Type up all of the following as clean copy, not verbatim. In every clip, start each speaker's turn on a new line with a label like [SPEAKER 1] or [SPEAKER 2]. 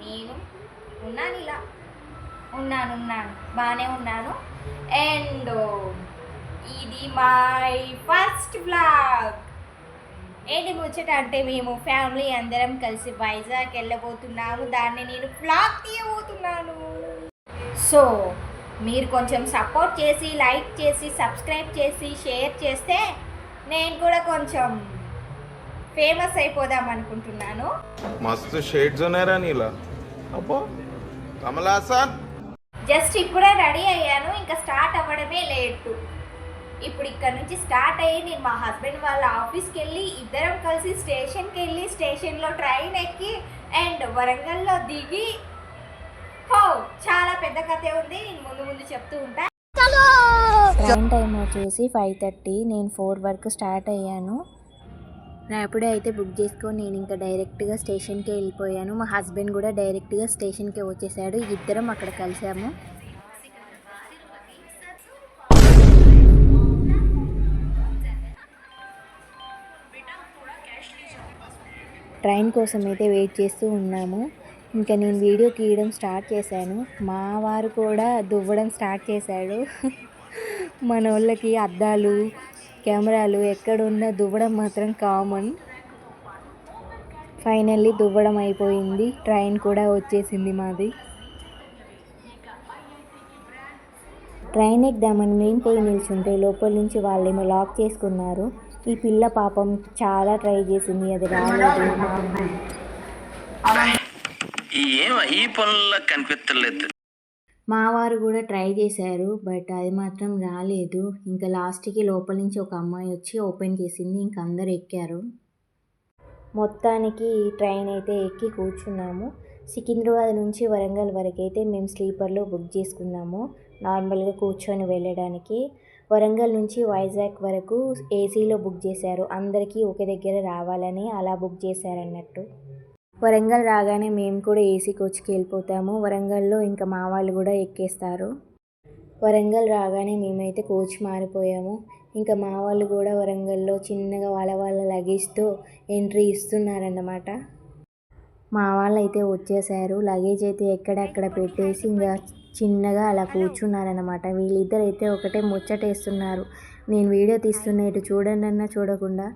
[SPEAKER 1] నేను ఉన్నాను, ఇలా ఉన్నాను బాగానే ఉన్నాను. అండ్ ఇది మై ఫస్ట్ వ్లాగ్. ఏంటి ముచ్చట అంటే మేము ఫ్యామిలీ అందరం కలిసి వైజాగ్ వెళ్ళబోతున్నాము. దాన్ని నేను వ్లాగ్ తీయబోతున్నాను. సో మీరు కొంచెం సపోర్ట్ చేసి, లైక్ చేసి, సబ్స్క్రైబ్ చేసి, షేర్ చేస్తే నేను కూడా కొంచెం ఫేమస్ అయిపోదాం అనుకుంటున్నాను.
[SPEAKER 2] మస్తు షేడ్స్ ఉన్నారా నీలా? అబ్బో కమలాసన్.
[SPEAKER 1] జస్ట్ ఇప్పుడే రెడీ అయ్యాను, ఇంకా స్టార్ట్ అవ్వడమే లేటు. ఇప్పుడు ఇక్కడ నుంచి స్టార్ట్ అయ్యి నేను మా హస్బెండ్ వాళ్ళ ఆఫీస్కి వెళ్ళి ఇద్దరం కలిసి స్టేషన్కి వెళ్ళి స్టేషన్లో ట్రైన్ ఎక్కి అండ్ వరంగల్లో దిగి చాలా పెద్ద కథే ఉంది. నేను ముందు చెప్తూ ఉంటా.
[SPEAKER 3] ట్రైన్ టైం వచ్చేసి 5:30. నేను 4 వరకు స్టార్ట్ అయ్యాను. ర్యాపిడో అయితే బుక్ చేసుకొని నేను ఇంకా డైరెక్ట్గా స్టేషన్కే వెళ్ళిపోయాను. మా హస్బెండ్ కూడా డైరెక్ట్గా స్టేషన్కే వచ్చేసాడు. ఇద్దరం అక్కడ కలిసాము. ట్రైన్ కోసం అయితే వెయిట్ చేస్తూ ఉన్నాము. ఇంకా నేను వీడియో తీయడం స్టార్ట్ చేశాను. మా వారు కూడా దువ్వడం స్టార్ట్ చేశాడు. మన వాళ్ళకి అద్దాలు, కెమెరాలు ఎక్కడున్నా దువ్వడం మాత్రం కామన్. ఫైనల్లీ దువ్వడం అయిపోయింది. ట్రైన్ కూడా వచ్చేసింది మాది. ట్రైన్ ఎగ్దామని మేము పోయి నిల్చుంటే లోపల నుంచి వాళ్ళేమో లాక్ చేసుకున్నారు. ఈ పిల్ల పాపం చాలా ట్రై చేసింది, అది రాలేదు. మా వారు కూడా ట్రై చేశారు, బట్ అది మాత్రం రాలేదు. ఇంకా లాస్ట్కి లోపల నుంచి ఒక అమ్మాయి వచ్చి ఓపెన్ చేసింది. ఇంకా అందరు ఎక్కారు. మొత్తానికి ట్రైన్ అయితే ఎక్కి కూర్చున్నాము. సికింద్రాబాద్ నుంచి వరంగల్ వరకు అయితే మేము స్లీపర్లో బుక్ చేసుకున్నాము, నార్మల్గా కూర్చొని వెళ్ళడానికి. వరంగల్ నుంచి వైజాగ్ వరకు ఏసీలో బుక్ చేశారు. అందరికీ ఒకే దగ్గర రావాలని అలా బుక్ చేశారన్నట్టు. వరంగల్ రాగానే మేము కూడా ఏసీ కోచ్కి వెళ్ళిపోతాము. వరంగల్లో ఇంకా మా వాళ్ళు కూడా ఎక్కేస్తారు. వరంగల్ రాగానే మేమైతే కోచ్ మారిపోయాము. ఇంకా మా వాళ్ళు కూడా వరంగల్లో చిన్నగా వాళ్ళ లగేజ్తో ఎంట్రీ ఇస్తున్నారన్నమాట. మా వాళ్ళు అయితే వచ్చేసారు. లగేజ్ అయితే ఎక్కడెక్కడ పెట్టేసి ఇంకా చిన్నగా అలా కూర్చున్నారన్నమాట. వీళ్ళిద్దరు అయితే ఒకటే ముచ్చటేస్తున్నారు. నేను వీడియో తీస్తున్నా, ఇటు చూడండి అన్నా చూడకుండా.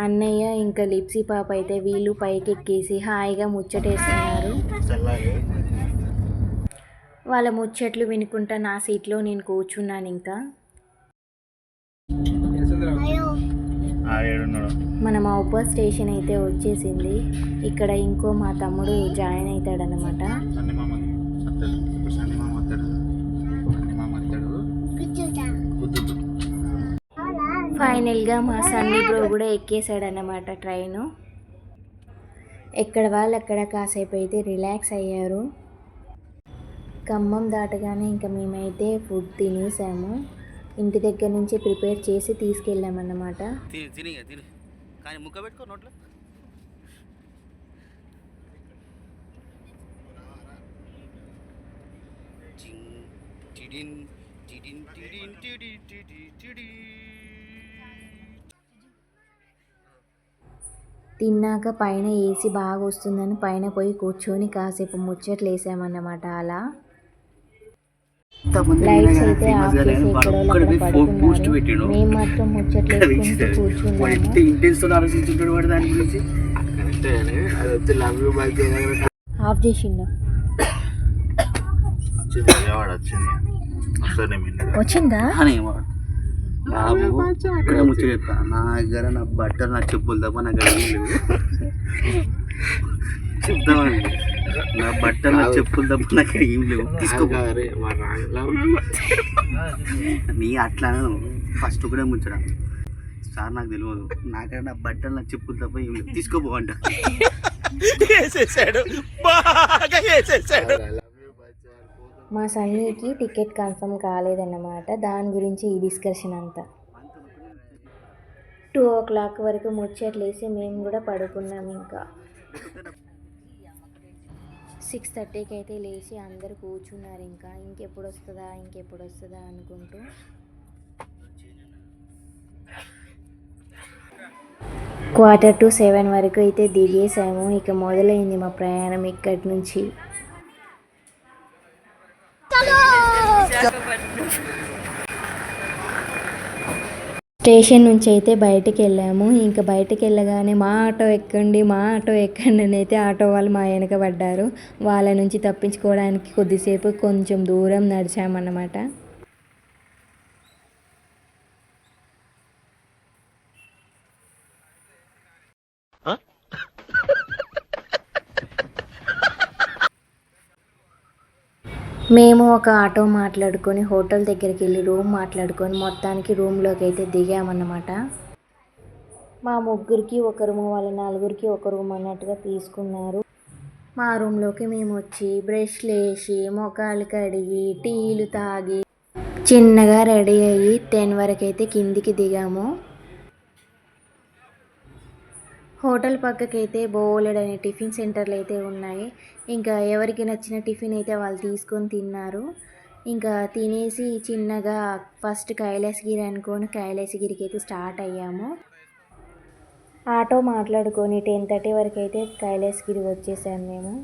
[SPEAKER 3] అన్నయ్య ఇంకా లిప్సీ పాప అయితే వీళ్ళు పైకి ఎక్కేసి హాయిగా ముచ్చటేస్తున్నారు. వాళ్ళ ముచ్చట్లు వినుకుంటా నా సీట్లో నేను కూర్చున్నాను. ఇంకా మన మహబూబాబాద్ స్టేషన్ అయితే వచ్చేసింది. ఇక్కడ ఇంకో మా తమ్ముడు జాయిన్ అవుతాడనమాట. ఫైనల్గా మా సన్నీ బ్రో కూడా ఎక్కేసాడన్నమాట ట్రైను. ఎక్కడ వాళ్ళు అక్కడ కాసేపు అయితే రిలాక్స్ అయ్యారు. ఖమ్మం దాటగానే ఇంకా మేమైతే ఫుడ్ తినేసాము. ఇంటి దగ్గర నుంచి ప్రిపేర్ చేసి తీసుకెళ్ళామన్నమాట. తిన్నాక పైన ఏసీ బాగా వస్తుందని పైన పోయి కూర్చొని కాసేపు ముచ్చట్లు వేసామన్నమాట. అలా లైట్స్ అయితే ఆఫ్ చేసి ఎక్కడో పడుకున్నారు. మేము మాత్రం ముచ్చట్లు వేసుకుంటూ కూర్చున్నాము. ఆఫ్ చేసిండు. వచ్చిందా
[SPEAKER 4] బాబు ఇక్కడ ముచ్చట చెప్తా. నా దగ్గర నా బట్టలు, నా చెప్పులు తప్ప నా దగ్గర చెప్తామండి. నా బట్టలు, నా చెప్పులు తప్ప నా దగ్గర ఏం లేవు. తీసుకో నీ అట్లా ఫస్ట్ కూడా ముచ్చట సార్ నాకు తెలియదు. నాకైనా నా బట్టలు, నా చెప్పులు తప్ప ఏం లేవు, తీసుకోపోవంట.
[SPEAKER 3] మా సన్నీకి టికెట్ కన్ఫర్మ్ కాలేదన్నమాట. దాని గురించి ఈ డిస్కషన్ అంతా. 2 o'clock వరకు ముచ్చట్లేసి మేము కూడా పడుకున్నాం. ఇంకా 6:30కి అయితే లేచి అందరు కూర్చున్నారు. ఇంకా ఇంకెప్పుడు వస్తుందా అనుకుంటూ. 6:45 వరకు అయితే దిగేసాము. ఇక మొదలైంది మా ప్రయాణం ఇక్కడి నుంచి. స్టేషన్ నుంచి అయితే బయటికి వెళ్ళాము. ఇంకా బయటికి వెళ్ళగానే మా ఆటో ఎక్కండి అని అయితే ఆటో వాళ్ళు మా వెనక పడ్డారు. వాళ్ళ నుంచి తప్పించుకోవడానికి కొద్దిసేపు కొంచెం దూరం నడిచామన్నమాట. మేము ఒక ఆటో మాట్లాడుకొని హోటల్ దగ్గరికి వెళ్ళి రూమ్ మాట్లాడుకొని మొత్తానికి రూమ్లోకి అయితే దిగామన్నమాట. మా ముగ్గురికి ఒక రూమ్, వాళ్ళ నలుగురికి ఒక రూమ్ అన్నట్టుగా తీసుకున్నారు. మా రూమ్లోకి మేము వచ్చి బ్రష్లు వేసి మొఖాలు కడిగి టీలు తాగి చిన్నగా రెడీ అయ్యి 10 వరకు అయితే కిందికి దిగాము. హోటల్ పక్కకైతే బోలెడని టిఫిన్ సెంటర్లు అయితే ఉన్నాయి. ఇంకా ఎవరికి నచ్చిన టిఫిన్ అయితే వాళ్ళు తీసుకొని తిన్నారు. ఇంకా తినేసి చిన్నగా ఫస్ట్ కైలాసగిరి అనుకొని కైలాసగిరికి అయితే స్టార్ట్ అయ్యాము. ఆటో మాట్లాడుకొని 10:30 వరకు అయితే కైలాసగిరి వచ్చేసాము మేము.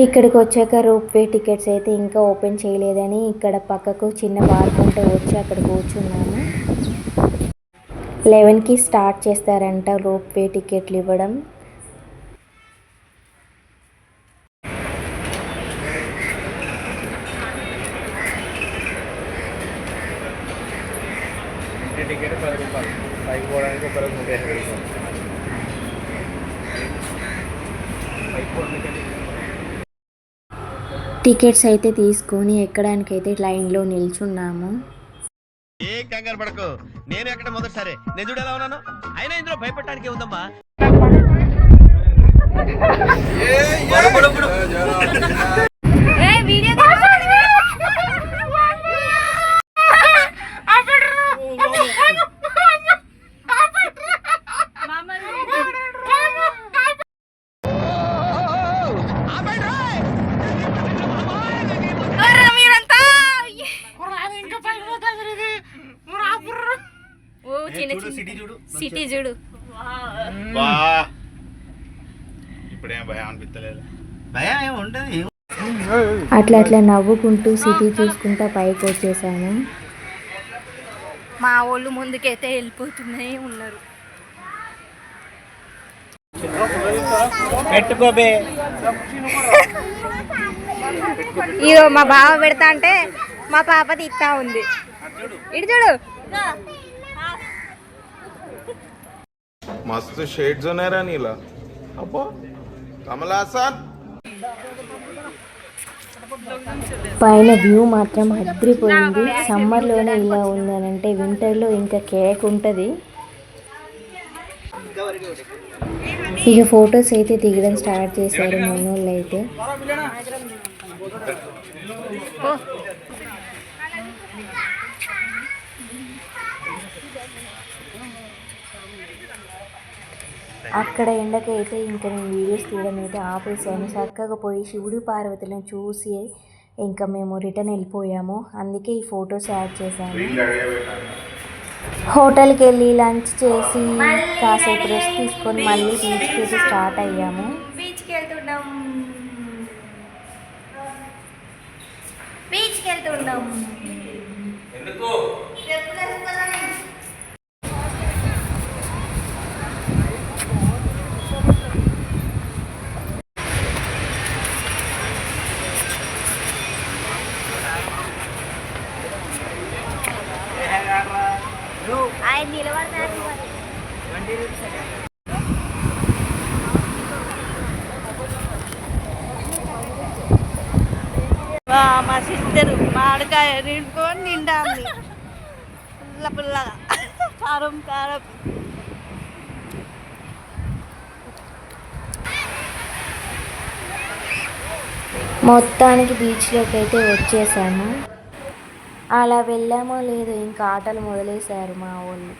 [SPEAKER 3] ఇక్కడికి వచ్చాక రోప్వే టికెట్స్ అయితే ఇంకా ఓపెన్ చేయలేదని ఇక్కడ పక్కకు చిన్న పార్క్ ఉంటే వచ్చి అక్కడ కూర్చున్నాము. 11కి స్టార్ట్ చేస్తారంట రోప్వే టికెట్లు ఇవ్వడం. టికెట్స్ అయితే తీసుకొని ఎక్కడానికైతే లైన్లో నిల్చున్నాము.
[SPEAKER 5] ఏ కంగారు పడకు, నేను ఎక్కడ మొదటిసారి నేను చూడు ఎలా ఉన్నాను. అయినా ఇందులో భయపడటానికి ఉందమ్మా.
[SPEAKER 1] సిటీ చూడు.
[SPEAKER 2] ఇప్పుడేం భయం అనిపించలేదు.
[SPEAKER 4] భయం ఏమి ఉంటుంది.
[SPEAKER 3] అట్లా నవ్వుకుంటూ సిటీ చూసుకుంటా పైకి వచ్చేసాము.
[SPEAKER 1] మా వాళ్ళు ముందుకైతే వెళ్ళిపోతూనే ఉన్నారు.
[SPEAKER 5] పెట్టుకోబే.
[SPEAKER 1] ఇగో మా బావ పెడతా అంటే మా పాప తీస్తా ఉంది. ఇటు చూడు.
[SPEAKER 2] मस्त शेड्स ఉన్నాయి రా నీలా. అబ్బో కమలాసన్.
[SPEAKER 3] పైన వ్యూ మాత్రం అద్రిపోయింది. సమ్మర్లోనే ఇలా ఉందనంటే వింటర్లో ఇంకా కేక్ ఉంటుంది. ఇక ఫొటోస్ అయితే దిగడం స్టార్ట్ చేశారు మనోళ్ళు అయితే. అక్కడ ఎండకైతే ఇంకా నేను వీడియోస్ తీయడం అయితే ఆపేసాను. చక్కగా పోయి శివుడు పార్వతులను చూసి ఇంకా మేము రిటర్న్ వెళ్ళిపోయాము. అందుకే ఈ ఫొటోస్ యాడ్ చేశాను. హోటల్కి వెళ్ళి లంచ్ చేసి కాసేపు రెస్ట్ తీసుకొని మళ్ళీ బీచ్కి వెళ్ళి స్టార్ట్ అయ్యాము.
[SPEAKER 1] బీచ్కి వెళ్తున్నాం. ఆయన నిలబడతారు.
[SPEAKER 6] మా సిస్టర్ మామిడికాయ నిండుకొని నిండాలి పుల్లగా కారం కారం.
[SPEAKER 3] మొత్తానికి బీచ్లోకి అయితే వచ్చేసాము. అలా వెళ్ళామో లేదో ఇంకా ఆటలు మొదలేశారు మా వాళ్ళు.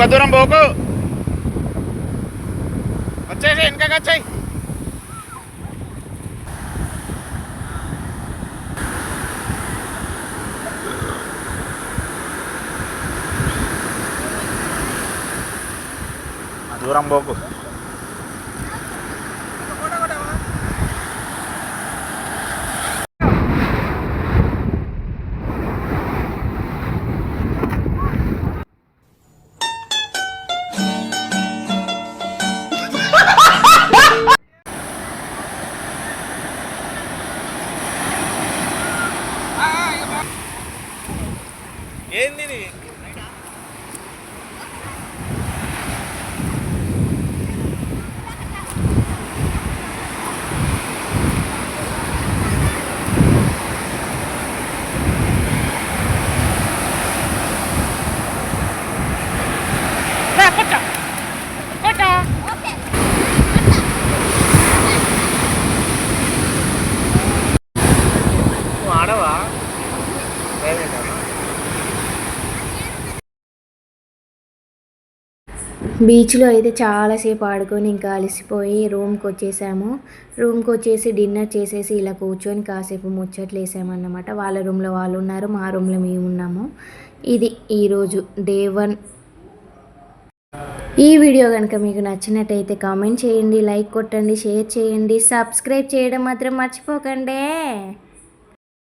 [SPEAKER 2] ఎక్కువ దూరం పోకు, వచ్చేసి వెనకకి వచ్చాయి. దూరం పోకు. ఏంది ఇది? నువ్వు ఆడవా?
[SPEAKER 3] బీచ్లో అయితే చాలాసేపు ఆడుకొని ఇంకా అలసిపోయి రూమ్కి వచ్చేసాము. రూమ్కి వచ్చేసి డిన్నర్ చేసేసి ఇలా కూర్చొని కాసేపు ముచ్చట్లు వేసామన్నమాట. వాళ్ళ రూమ్లో వాళ్ళు ఉన్నారు, మా రూమ్లో మేము ఉన్నాము. ఇది ఈరోజు డే 1. ఈ వీడియో కనుక మీకు నచ్చినట్టయితే కామెంట్ చేయండి, లైక్ కొట్టండి, షేర్ చేయండి, సబ్స్క్రైబ్ చేయడం మాత్రం మర్చిపోకండి.